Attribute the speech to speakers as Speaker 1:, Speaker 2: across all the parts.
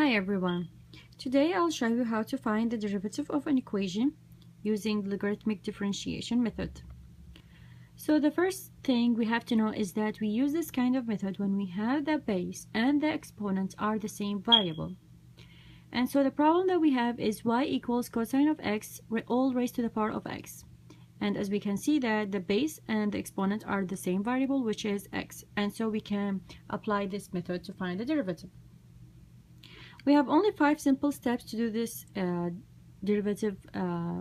Speaker 1: Hi everyone. Today I'll show you how to find the derivative of an equation using the logarithmic differentiation method. So the first thing we have to know is that we use this kind of method when we have the base and the exponent are the same variable. And so the problem that we have is y equals cosine of x all raised to the power of x. And as we can see that the base and the exponent are the same variable, which is x. And so we can apply this method to find the derivative. We have only 5 simple steps to do this derivative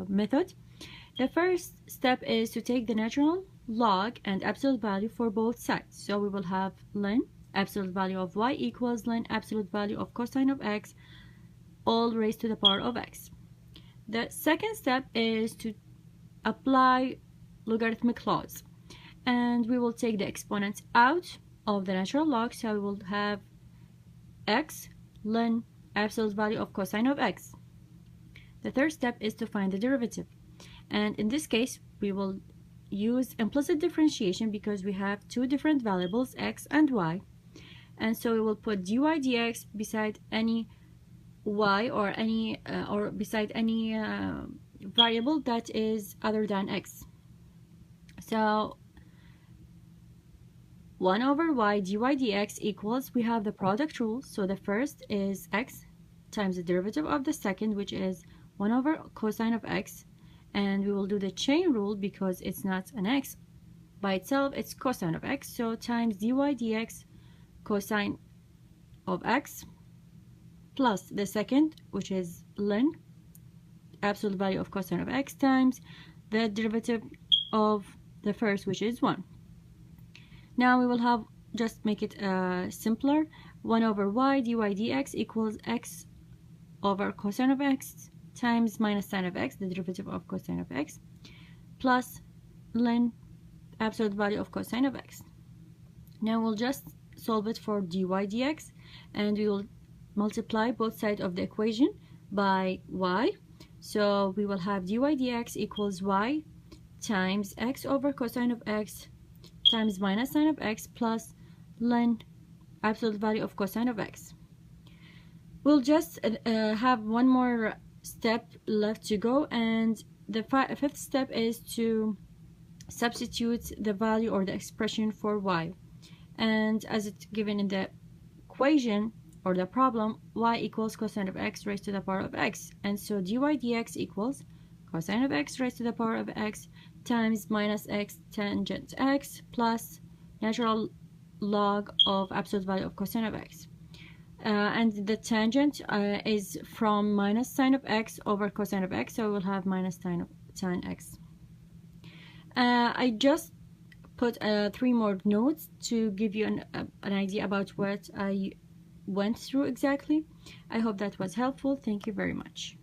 Speaker 1: method. The first step is to take the natural log and absolute value for both sides. So we will have ln absolute value of y equals ln absolute value of cosine of x all raised to the power of x. The second step is to apply logarithmic laws, and we will take the exponents out of the natural log, so we will have x ln absolute value of cosine of x. The third step is to find the derivative, and in this case we will use implicit differentiation because we have two different variables x and y, and so we will put dy dx beside any y or beside any variable that is other than x. So 1 over y dy dx equals, we have the product rule, so the first is x times the derivative of the second, which is 1 over cosine of x, and we will do the chain rule because it's not an x by itself, it's cosine of x, so times dy dx cosine of x plus the second, which is ln absolute value of cosine of x, times the derivative of the first, which is 1. Now we will have, just make it simpler, 1 over y dy dx equals x over cosine of x times minus sine of x, the derivative of cosine of x, plus ln absolute value of cosine of x. Now we'll just solve it for dy dx, and we will multiply both sides of the equation by y. So we will have dy dx equals y times x over cosine of x times minus sine of x plus ln absolute value of cosine of x. We'll just have one more step left to go, and the fifth step is to substitute the value or the expression for y, and as it's given in the equation or the problem, y equals cosine of x raised to the power of x, and so dy dx equals cosine of x raised to the power of x times minus x tangent x plus natural log of absolute value of cosine of x. And the tangent is from minus sine of x over cosine of x, so we will have minus sine x. I just put 3 more notes to give you an idea about what I went through exactly. I hope that was helpful. Thank you very much.